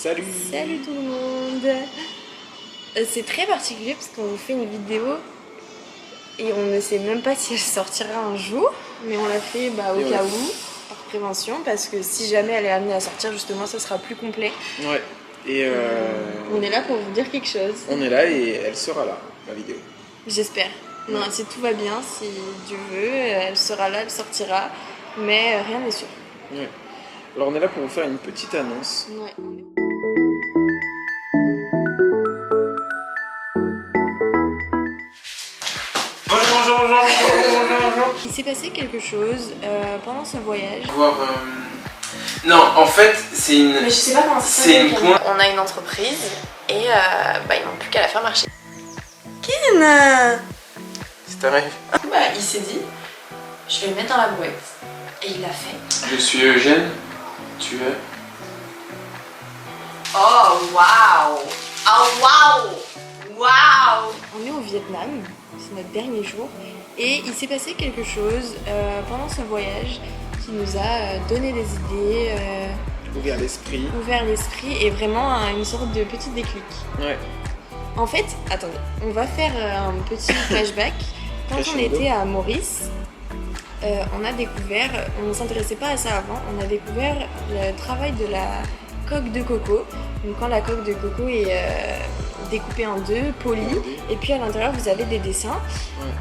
Salut. Salut tout le monde. C'est très particulier parce qu'on vous fait une vidéo et on ne sait même pas si elle sortira un jour, mais on l'a fait au cas où, par prévention, parce que si jamais elle est amenée à sortir, justement, ça sera plus complet. Ouais. Et on est là pour vous dire quelque chose. On est là et elle sera là, la vidéo. J'espère. Non, si tout va bien, si Dieu veut, elle sera là, elle sortira, mais rien n'est sûr. Ouais. Alors on est là pour vous faire une petite annonce. Ouais. Bonjour. Il s'est passé quelque chose pendant ce voyage. Non, en fait, c'est une. Mais je sais pas comment ça c'est une point. On a une entreprise et ils n'ont plus qu'à la faire marcher. Ken, C'est arrivé. il s'est dit, je vais le mettre dans la boîte. Et il l'a fait. Je suis Eugène. Tu es. Oh waouh! Oh waouh! Waouh! On est au Vietnam, c'est notre dernier jour. Et il s'est passé quelque chose pendant ce voyage qui nous a donné des idées, Ouvert l'esprit. et vraiment une sorte de petit déclic. Ouais. En fait, attendez, on va faire un petit flashback. Quand on était à Maurice, on a découvert, on ne s'intéressait pas à ça avant, on a découvert le travail de la coque de coco. Donc quand la coque de coco est découpée en deux, polie, et puis à l'intérieur vous avez des dessins.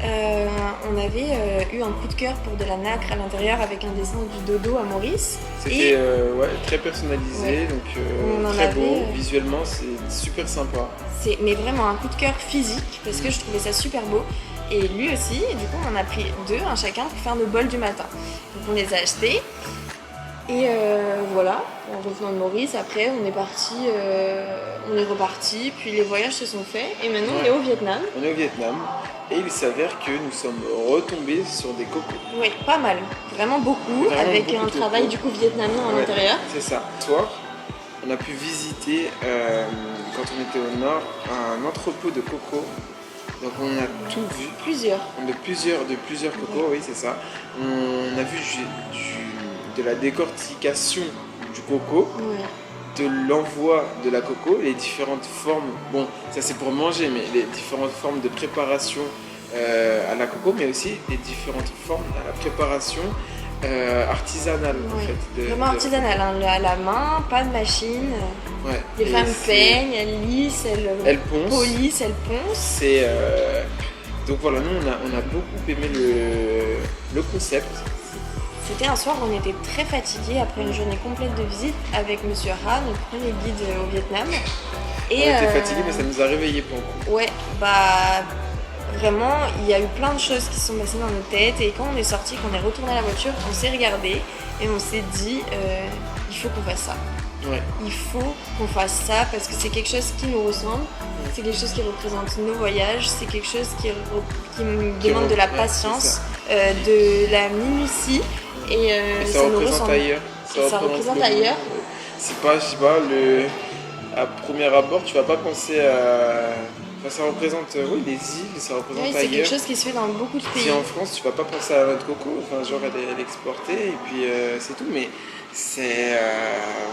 On avait eu un coup de cœur pour de la nacre à l'intérieur avec un dessin du dodo à Maurice. C'était très personnalisé, donc très beau, visuellement c'est super sympa. Mais vraiment un coup de cœur physique parce que je trouvais ça super beau. Et lui aussi, et du coup on en a pris deux, un chacun, pour faire nos bols du matin. Donc on les a achetés. Et voilà, en revenant de Maurice, après on est reparti, puis les voyages se sont faits, et maintenant on est au Vietnam. On est au Vietnam, et il s'avère que nous sommes retombés sur des cocos. Oui, pas mal, vraiment beaucoup, avec un travail du coup vietnamien à l'intérieur. C'est ça. Ce soir, on a pu visiter, quand on était au nord, un entrepôt de coco. Donc on a tout vu. De plusieurs cocos, oui c'est ça. On a vu de la décortication du coco, de l'envoi de la coco, les différentes formes, bon ça c'est pour manger, mais les différentes formes de préparation à la coco, mais aussi les différentes formes à la préparation artisanale en fait. Vraiment artisanale, à la main, pas de machine. Les femmes peignent, elles lissent, elles polissent, elles poncent. Donc voilà, nous on a beaucoup aimé le concept. C'était un soir où on était très fatigués après une journée complète de visite avec Monsieur Ha, notre premier guide au Vietnam. On était fatigués, mais ça nous a réveillés pour le coup. Ouais, vraiment, il y a eu plein de choses qui se sont passées dans nos têtes, et quand on est sorti, qu'on est retourné à la voiture, on s'est regardé et on s'est dit il faut qu'on fasse ça. Il faut qu'on fasse ça parce que c'est quelque chose qui nous ressemble, c'est quelque chose qui représente nos voyages, c'est quelque chose qui demande de la patience, de la minutie, et ça nous représente ailleurs. Ça représente ailleurs. C'est pas, je sais pas, à premier abord, tu vas pas penser à. Enfin, ça représente des îles, ça représente ailleurs. C'est quelque chose qui se fait dans beaucoup de pays. Si en France, tu vas pas penser à notre coco, enfin, genre elle est exportée et puis c'est tout, mais c'est.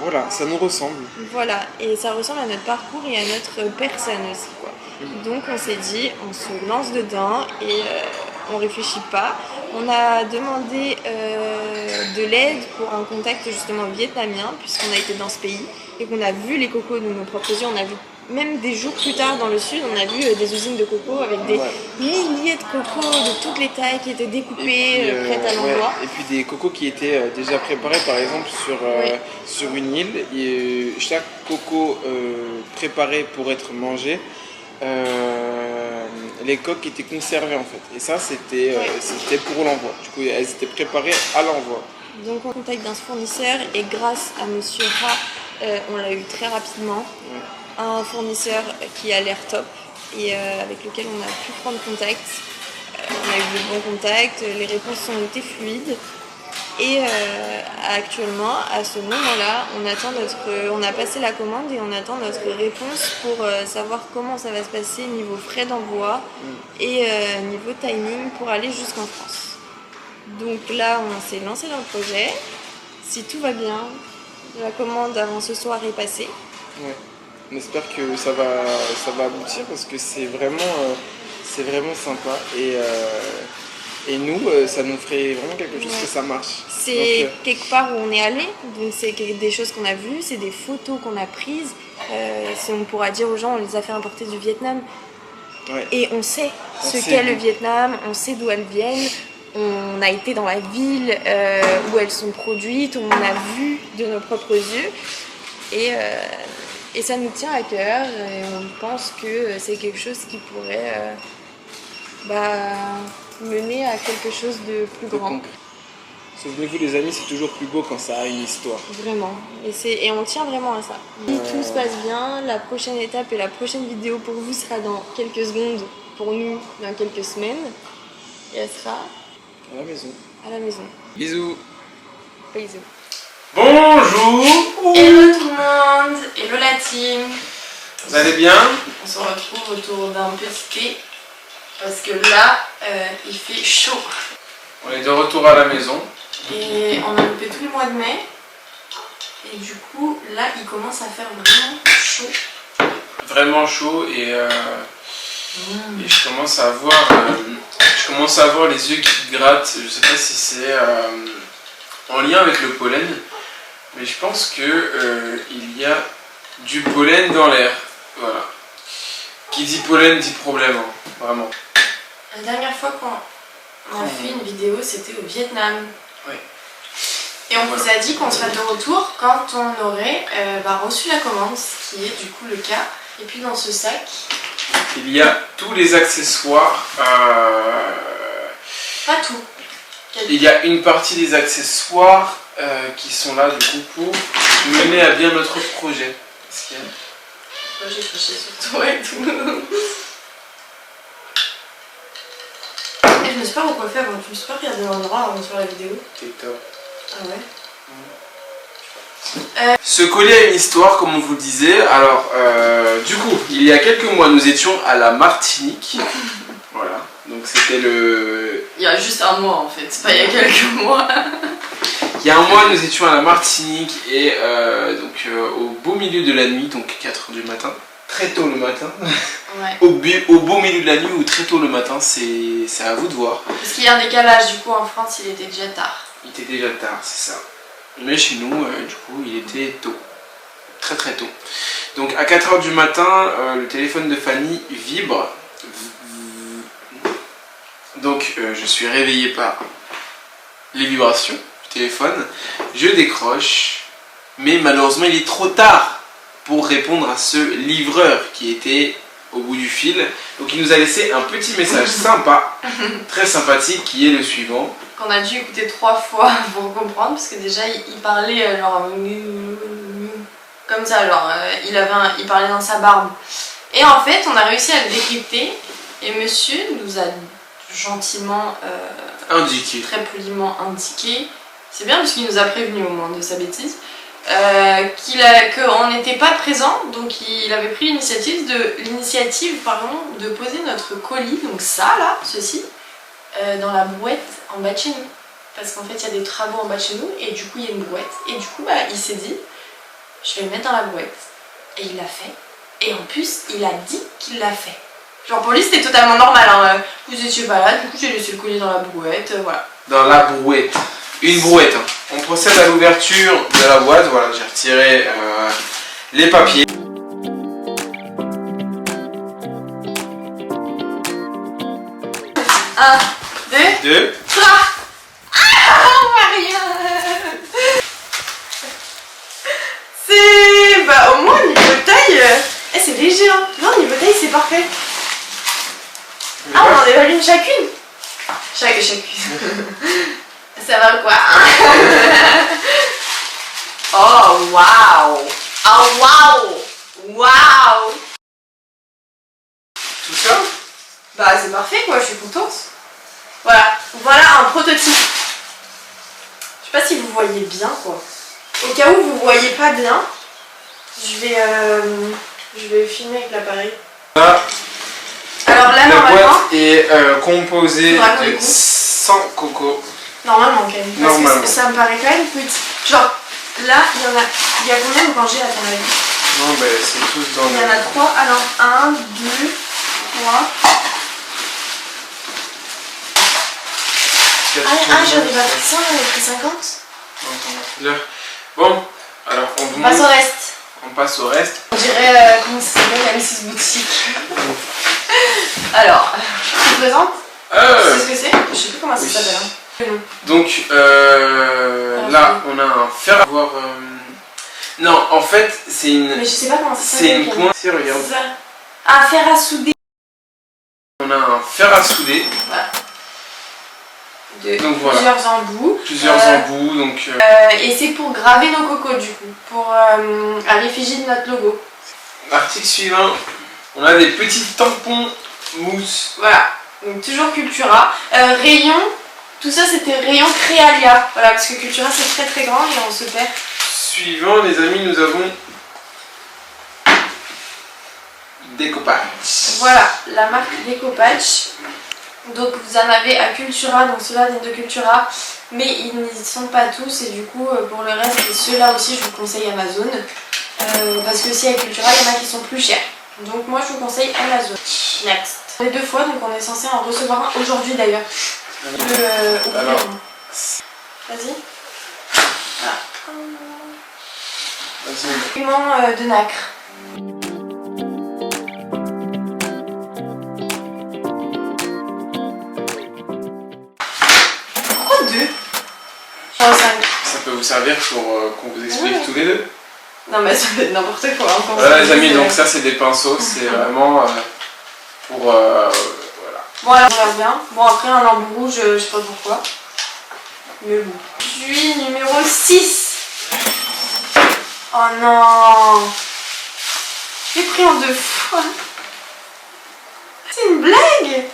Voilà, ça nous ressemble. Voilà, et ça ressemble à notre parcours et à notre personne aussi, quoi. Donc on s'est dit, on se lance dedans et on réfléchit pas. On a demandé de l'aide pour un contact justement vietnamien, puisqu'on a été dans ce pays et qu'on a vu les cocos de nos propres yeux. On a vu même des jours plus tard dans le sud, on a vu des usines de coco avec des milliers de cocos de toutes les tailles qui étaient découpés, prêtes à l'envoi. Et puis des cocos qui étaient déjà préparés, par exemple sur une île. Et chaque coco préparé pour être mangé, les coques étaient conservées en fait. Et ça c'était pour l'envoi. Du coup elles étaient préparées à l'envoi. Donc on contacte d'un fournisseur et grâce à Monsieur Ha, on l'a eu très rapidement. Un fournisseur qui a l'air top et avec lequel on a pu prendre contact. On a eu de bons contacts, les réponses ont été fluides. Et actuellement, à ce moment-là, on a passé la commande et on attend notre réponse pour savoir comment ça va se passer niveau frais d'envoi et niveau timing pour aller jusqu'en France. Donc là, on s'est lancé dans le projet. Si tout va bien, La commande avant ce soir est passée. Ouais. On espère que ça va aboutir parce que c'est vraiment sympa et nous, ça nous ferait vraiment quelque chose que ça marche. C'est Donc, quelque part où on est allé, donc c'est des choses qu'on a vues, c'est des photos qu'on a prises. Si on pourra dire aux gens, on les a fait importer du Vietnam. ouais. Et on sait ce qu'est le Vietnam, on sait d'où elles viennent. On a été dans la ville où elles sont produites, on a vu de nos propres yeux. Et ça nous tient à cœur et on pense que c'est quelque chose qui pourrait mener à quelque chose de plus grand. Souvenez-vous les amis, c'est toujours plus beau quand ça a une histoire. Vraiment. Et on tient vraiment à ça. Si tout se passe bien, la prochaine étape et la prochaine vidéo pour vous sera dans quelques secondes, pour nous dans quelques semaines. Et elle sera À la maison. à la maison. Bisous. Bisous. Bonjour. Hello tout le monde, hello la team. Vous allez bien? On se retrouve autour d'un petit thé parce que là il fait chaud. On est de retour à la maison. Et on a loupé tout le mois de mai. Et du coup là il commence à faire vraiment chaud. Vraiment chaud et je commence à avoir les yeux qui grattent. Je sais pas si c'est en lien avec le pollen, mais je pense que il y a du pollen dans l'air. Voilà. Qui dit pollen dit problème, hein, vraiment. La dernière fois qu'on a fait une vidéo, c'était au Vietnam. Oui. Et on vous a dit qu'on serait de retour quand on aurait reçu la commande, ce qui est du coup le cas. Et puis dans ce sac, il y a tous les accessoires. pas tout. Il y a une partie des accessoires qui sont là du coup pour mener à bien notre projet. Qu'est-ce qu'il y a? Moi j'ai triché sur toi et tout. Et je me suis pas recoiffée avant, je me suis pas regardée dans le droit avant sur la vidéo. T'es top. Ah ouais. Ce collier a une histoire, comme on vous le disait. Alors, du coup, il y a quelques mois, nous étions à la Martinique. Voilà. Donc c'était le... Il y a juste un mois en fait, c'est pas il y a quelques mois. Il y a un mois, nous étions à la Martinique et au beau milieu de la nuit, donc 4h du matin. Très tôt le matin. Ouais. Au beau milieu de la nuit ou très tôt le matin, c'est à vous de voir. Parce qu'il y a un décalage, du coup en France il était déjà tard. Il était déjà tard, c'est ça. Mais chez nous, du coup, il était tôt. Très très tôt. Donc à 4h du matin, le téléphone de Fanny vibre. Donc je suis réveillé par les vibrations du téléphone. Je décroche. Mais malheureusement, il est trop tard pour répondre à ce livreur qui était au bout du fil. Donc il nous a laissé un petit message sympa, très sympathique, qui est le suivant. Qu'on a dû écouter 3 fois pour comprendre, parce que déjà il parlait genre comme ça, genre il parlait dans sa barbe. Et en fait on a réussi à le décrypter et monsieur nous a gentiment indiqué, très poliment indiqué, c'est bien parce qu'il nous a prévenu au moins de sa bêtise, qu'on n'était pas présent, donc il avait pris l'initiative de poser notre colis, donc ça là, ceci, dans la brouette en bas de chez nous. Parce qu'en fait il y a des travaux en bas de chez nous et du coup il y a une brouette. Et du coup il s'est dit, je vais le mettre dans la brouette. Et il l'a fait. Et en plus il a dit qu'il l'a fait. Genre pour lui c'était totalement normal, hein. Vous étiez pas là, du coup j'ai laissé le colis dans la brouette, voilà. Dans la brouette. Une brouette. Hein. On procède à l'ouverture de la boîte. Voilà, j'ai retiré les papiers. Un, deux, Deux. trois. Ah, Maria. C'est... Bah au moins au niveau taille... c'est léger, hein. Non, au niveau taille c'est parfait. Ah, on en dévalue une chacune. Chacune. Ça va quoi? Oh waouh! Oh waouh! Waouh! Tout ça? Bah c'est parfait quoi, je suis contente. Voilà un prototype. Je sais pas si vous voyez bien quoi. Au cas où vous voyez pas bien, je vais filmer avec l'appareil. Là, alors là la normalement... boîte est composée de 100 cocos. Normalement quand même. Parce que ça me paraît quand même petit. Genre, Là, il y a combien de rangées à ton avis? Non, mais c'est tous dans Il y en a 3. Alors, 1, 2, 3. Ah, j'en ai pas pris 100, j'en ai pris 50. Bon, alors on vous On passe montre. au reste. On passe au reste. On dirait, comment ça s'appelle, la Mrs. Boutique. Alors, tu te présentes? Tu sais ce que c'est? Je sais plus comment ça s'appelle. Hein. Donc là, on a un fer à voir. Non, en fait, c'est une. Mais je sais pas comment ça C'est s'appelle. une pointe. Si, regarde. Ah, fer à souder. On a un fer à souder. Voilà. Donc voilà. Plusieurs embouts. Plusieurs embouts, donc. Et c'est pour graver nos cocos du coup, pour à l'effigie de notre logo. Article suivant, on a des petits tampons mousse. Voilà, donc toujours Cultura. Rayon, tout ça c'était rayon Créalia. Voilà, parce que Cultura c'est très très grand et on se perd. Suivant, les amis, nous avons Découpage. Voilà, la marque Découpage. Donc vous en avez à Cultura, donc ceux-là viennent de Cultura, mais ils n'y sont pas tous et du coup pour le reste, ceux-là aussi je vous conseille Amazon. Parce que aussi à Cultura, il y en a qui sont plus chers. Donc moi je vous conseille Amazon. Next. On est 2 fois, donc on est censé en recevoir un aujourd'hui d'ailleurs. Alors, vas-y. vas-y. Piment de nacre. Pourquoi 2? Oh, 5. Ça peut vous servir pour qu'on vous explique tous les deux. Non mais ça peut être n'importe quoi. Hein, voilà les amis, donc ça c'est des pinceaux, c'est vraiment pour... voilà. Bon alors on verra bien. Bon après un embout rouge, je sais pas pourquoi. Mais bon. Puis numéro 6. Oh non. J'ai pris en 2 fois. C'est une blague.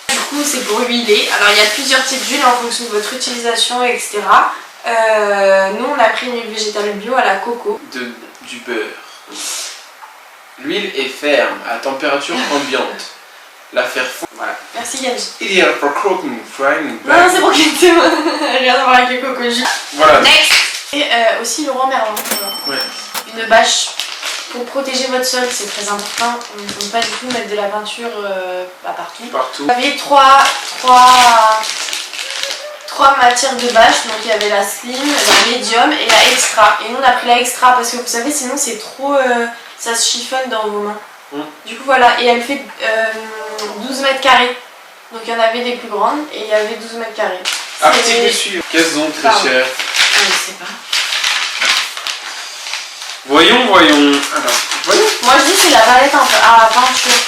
Du coup c'est pour huiler. Alors il y a plusieurs types d'huile en fonction de votre utilisation, etc. Nous on a pris une huile végétale bio à la coco. Du beurre. L'huile est ferme, à température ambiante. La faire fondre. Voilà. Merci Genji. Idéal for cooking, frying. Non, c'est pour qu'il rien à voir avec le coco jus. Voilà. Next. Et aussi Laurent Merlin. Ouais. Une bâche pour protéger votre sol, c'est très important. On ne peut pas du tout mettre de la peinture partout. Partout. Vous avez trois matières de bâche, donc il y avait la slim, la medium et la extra. Et nous on a pris la extra parce que vous savez sinon c'est trop... ça se chiffonne dans vos mains. Du coup voilà, et elle fait 12 mètres carrés. Donc il y en avait des plus grandes et il y avait 12 mètres carrés. Article suivant. Qu'est-ce donc très cher? Je sais pas. Voyons. Alors, voyons. Moi je dis c'est la palette à peinture.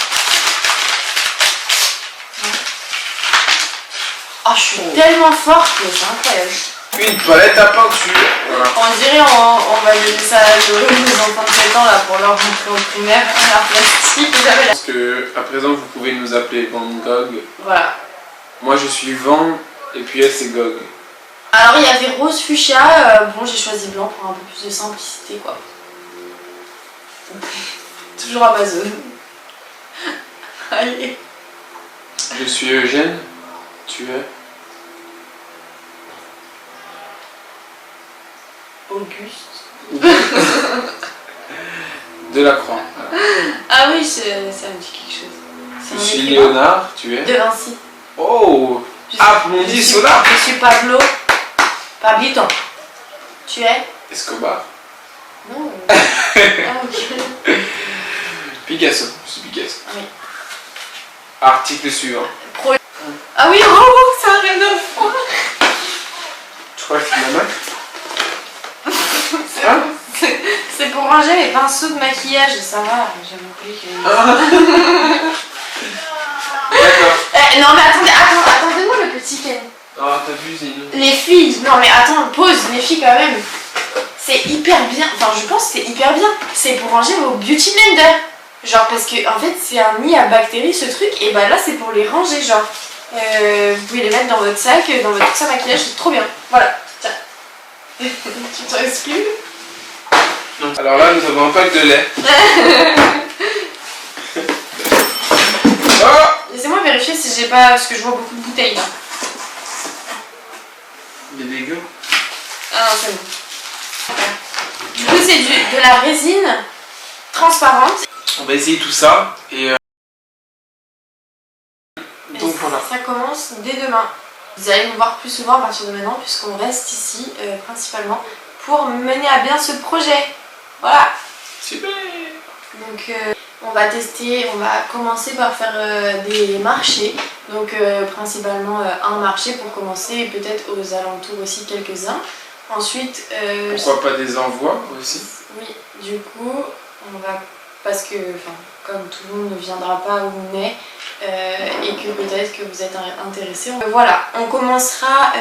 Oh je suis tellement forte que c'est incroyable. Une palette à peinture. Voilà. On dirait on va donner ça aux enfants de 7 ans là pour leur rentrée au primaire. Un art plastique. J'avais la... Parce que à présent vous pouvez nous appeler Van Gogh. Voilà. Moi je suis Van et puis elle c'est Gogh. Alors il y avait rose fuchsia. Bon j'ai choisi blanc pour un peu plus de simplicité quoi. Toujours Amazon. Allez. Je suis Eugène. Tu es Auguste. Delacroix. Ah oui, ça me dit quelque chose. Je suis Léonard. Tu es De Vinci. Oh. Applaudis cela. Je suis Pablo. Pablito. Tu es Escobar. Non. Ah ok. Picasso. Je suis Picasso. Oui. Article suivant. Ah oui, oh, ça rien de froid. Tu crois que c'est la main? Hein? C'est pour ranger les pinceaux de maquillage, ça va, j'ai oublié que... D'accord. non mais attendez-moi le petit Ken. Ah, t'as vu, c'est une... Les filles, non mais attends, pause, les filles quand même. C'est hyper bien, enfin je pense que c'est hyper bien. C'est pour ranger vos beauty blender. Genre parce que en fait c'est un nid à bactéries ce truc, et bah là c'est pour les ranger genre. Vous pouvez les mettre dans votre sac, dans votre sac à maquillage, c'est trop bien. Voilà, tiens. Tu te excuses? Alors là, nous avons un pack de lait. Oh! Laissez-moi vérifier si j'ai pas... Parce que je vois beaucoup de bouteilles là. Il est dégueu. Ah non, c'est bon. Du coup c'est de la résine transparente. On va essayer tout ça et donc voilà. Ça commence dès demain. Vous allez nous voir plus souvent à partir de maintenant puisqu'on reste ici principalement pour mener à bien ce projet. Voilà. Super. Donc on va tester, on va commencer par faire des marchés. Donc principalement un marché pour commencer et peut-être aux alentours aussi quelques-uns. Ensuite... pourquoi pas des envois aussi? Oui, du coup on va... Parce que comme tout le monde ne viendra pas où on est et que peut-être que vous êtes intéressés. Voilà, on commencera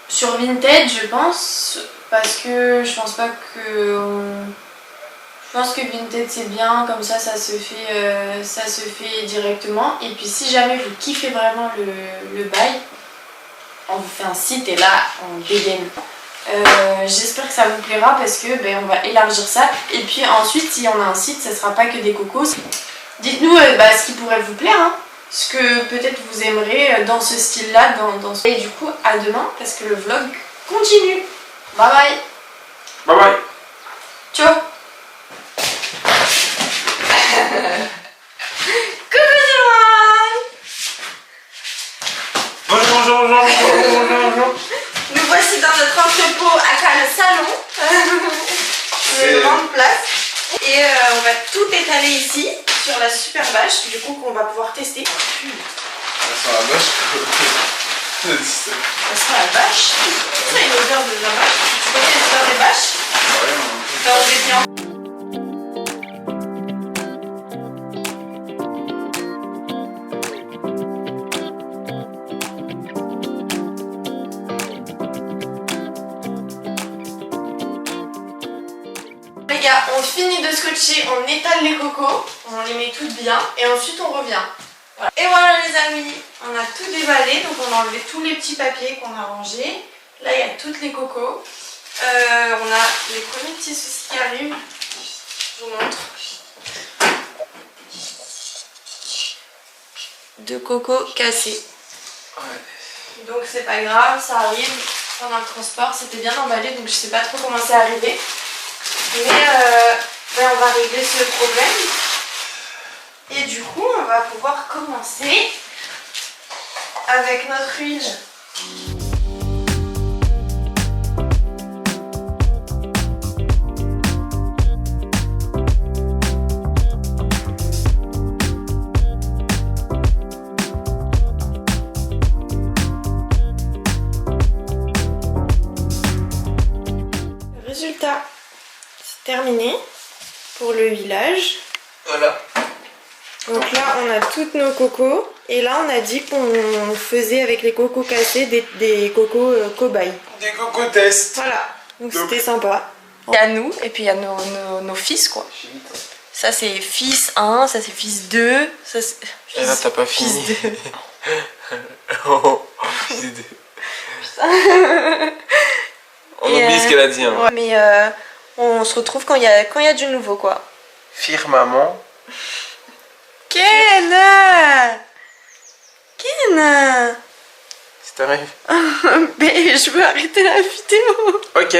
sur Vinted je pense. Parce que je pense pas que... Je pense que Vinted c'est bien, comme ça ça se fait directement. Et puis si jamais vous kiffez vraiment le bail, on vous fait un site et là on dégaine. J'espère que ça vous plaira parce que on va élargir ça. Et puis ensuite si on a un site, ça sera pas que des cocos. Dites-nous ce qui pourrait vous plaire, hein, ce que peut-être vous aimerez dans ce style-là. Et du coup à demain parce que le vlog continue. Bye bye. Bye bye. Ciao. Bonjour. Nous voici dans notre entrepôt à le salon. C'est une grande place. Et on va tout étaler ici sur la super bâche, du coup qu'on va pouvoir tester. Sur la bâche. Ça sera la bâche. Ça a une odeur de la bâche. Tu connais l'odeur des bâches? Ouais. Dans les viandes. Les gars, on finit de scotcher, on étale les cocos, on les met toutes bien et ensuite on revient. Voilà. Et voilà les amis, on a tout déballé, donc on a enlevé tous les petits papiers qu'on a rangés. Là il y a toutes les cocos. On a les premiers petits soucis qui arrivent. Je vous montre. 2 cocos cassés. Ouais. Donc c'est pas grave, ça arrive pendant le transport. C'était bien emballé donc je sais pas trop comment c'est arrivé. Mais on va régler ce problème. Et du coup on va pouvoir commencer avec notre huile. Résultat, c'est terminé pour le huilage. Voilà. Donc là on a toutes nos cocos et là on a dit qu'on faisait avec les cocos cassés des cocos cobayes. Des cocos tests. Voilà, donc c'était sympa. Il y a nous et puis il y a nos fils quoi. Ça c'est fils 1, ça c'est fils 2, ça c'est... Et là t'as pas fini. Fils 2. Oh, fils 2. On oublie ce qu'elle a dit. Hein. Ouais, mais on se retrouve quand il y a du nouveau quoi. Firmament. Ken, C'est t'arrive. Mais je veux arrêter la vidéo. Ok.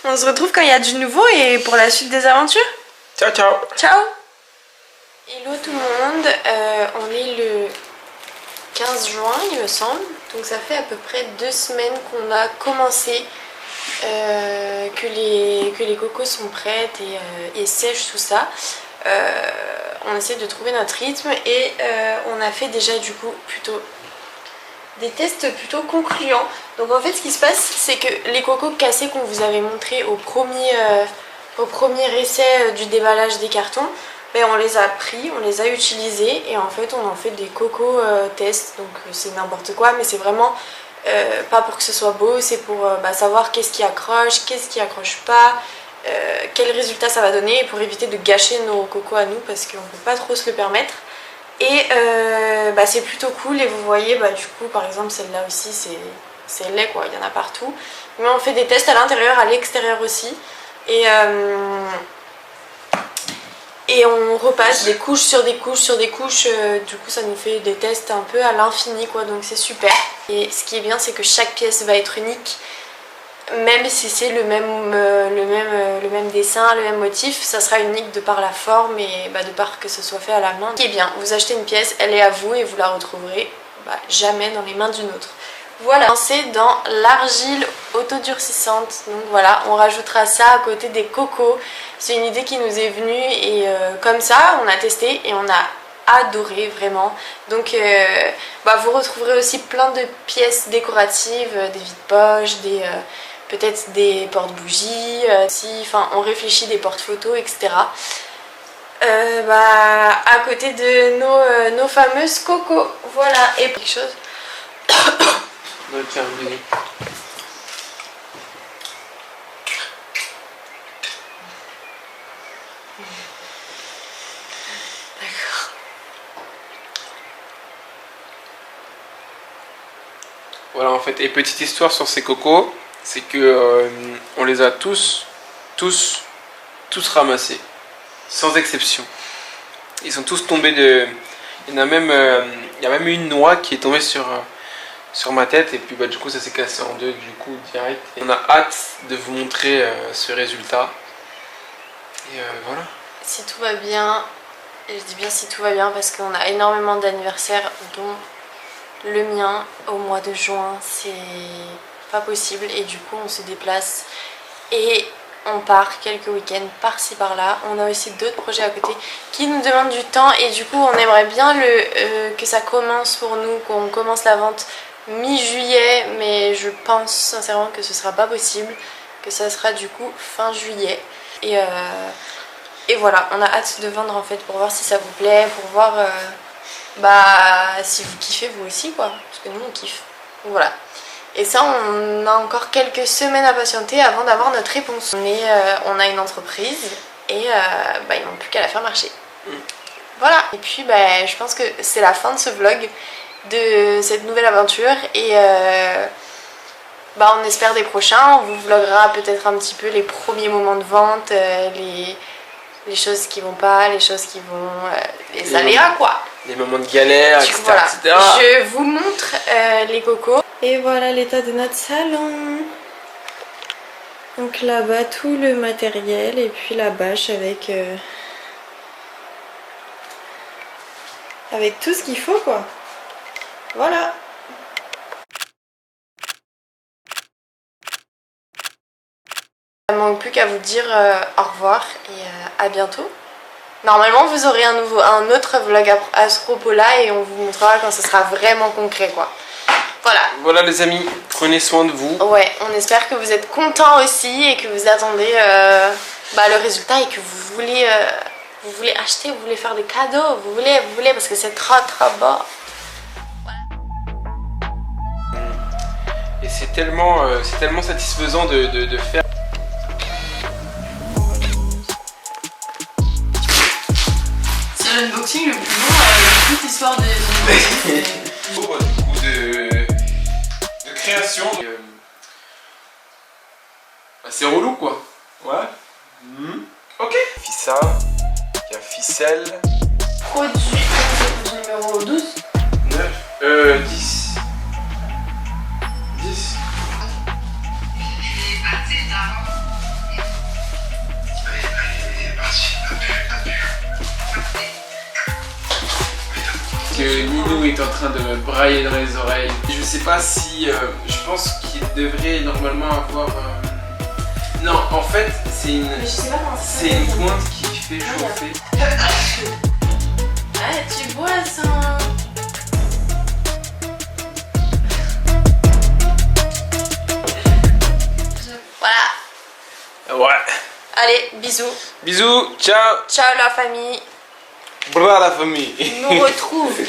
On se retrouve quand il y a du nouveau et pour la suite des aventures. Ciao, ciao. Ciao. Hello tout le monde, on est le 15 juin il me semble. Donc ça fait à peu près 2 semaines qu'on a commencé, que les cocos sont prêtes et sèches tout ça. On essaie de trouver notre rythme et on a fait déjà du coup plutôt des tests plutôt concluants. Donc en fait ce qui se passe c'est que les cocos cassés qu'on vous avait montré au premier essai du déballage des cartons, on les a pris, on les a utilisés et en fait on en fait des cocos tests. Donc c'est n'importe quoi mais c'est vraiment pas pour que ce soit beau, c'est pour savoir qu'est-ce qui accroche pas, quel résultat ça va donner pour éviter de gâcher nos cocos à nous parce qu'on peut pas trop se le permettre. Et c'est plutôt cool et vous voyez du coup par exemple celle-là aussi c'est laid quoi, il y en a partout. Mais on fait des tests à l'intérieur, à l'extérieur aussi et on repasse des couches sur des couches sur des couches, du coup ça nous fait des tests un peu à l'infini quoi, donc c'est super. Et ce qui est bien c'est que chaque pièce va être unique même si c'est le même dessin, le même motif, ça sera unique de par la forme et de par que ce soit fait à la main. Ce qui est bien, vous achetez une pièce, elle est à vous et vous la retrouverez jamais dans les mains d'une autre. Voilà, c'est dans l'argile autodurcissante. Donc voilà, on rajoutera ça à côté des cocos. C'est une idée qui nous est venue et comme ça, on a testé et on a adoré vraiment. Donc vous retrouverez aussi plein de pièces décoratives, des vides-poches, peut-être des porte-bougies, on réfléchit des porte-photos, etc. À côté de nos fameuses cocos. Voilà, et quelque chose. Tiens, vas-y. D'accord. Voilà en fait, et petite histoire sur ces cocos, c'est que on les a tous ramassés, sans exception. Ils sont tous tombés de... Il y a même une noix qui est tombée sur ma tête et puis du coup ça s'est cassé en deux du coup direct. Et on a hâte de vous montrer ce résultat. Et voilà. Si tout va bien, et je dis bien si tout va bien parce qu'on a énormément d'anniversaires dont le mien au mois de juin, c'est pas possible et du coup on se déplace et on part quelques week-ends par-ci par-là. On a aussi d'autres projets à côté qui nous demandent du temps et du coup on aimerait bien que ça commence pour nous, qu'on commence la vente mi-juillet, mais je pense sincèrement que ce sera pas possible, que ça sera du coup fin juillet. Et voilà, on a hâte de vendre en fait pour voir si ça vous plaît, pour voir si vous kiffez vous aussi quoi, parce que nous on kiffe. Donc voilà. Et ça, on a encore quelques semaines à patienter avant d'avoir notre réponse. On a une entreprise et ils n'ont plus qu'à la faire marcher. Voilà. Et puis je pense que c'est la fin de ce vlog, de cette nouvelle aventure. Et on espère des prochains. On vous vloguera peut-être un petit peu les premiers moments de vente, les choses qui vont pas, les choses qui vont... les aléas quoi. Les moments de galère, etc. Voilà. etc. Je vous montre les cocos. Et voilà l'état de notre salon. Donc là-bas tout le matériel et puis la bâche avec tout ce qu'il faut quoi. Voilà. Il ne manque plus qu'à vous dire au revoir et à bientôt. Normalement vous aurez un autre vlog à ce propos là et on vous montrera quand ce sera vraiment concret quoi. Voilà. Voilà les amis, prenez soin de vous. Ouais, on espère que vous êtes contents aussi et que vous attendez le résultat et que vous voulez acheter, vous voulez faire des cadeaux, vous voulez parce que c'est trop beau. Et c'est tellement satisfaisant de faire. C'est l'unboxing le plus long de toute l'histoire des unboxings. Du coup de création. C'est relou quoi. Ouais. Ok. Fissa, il y a ficelle. Produit numéro 12. 9. 10. 10. Que Ninou est en train de me brailler dans les oreilles. Je sais pas si... je pense qu'il devrait normalement avoir... Non, en fait, c'est une pointe qui fait chauffer. Ah, tu bois ça. Voilà. Ouais. Allez, bisous. Bisous, ciao. Ciao la famille. Bra la famille. Nous retrouve.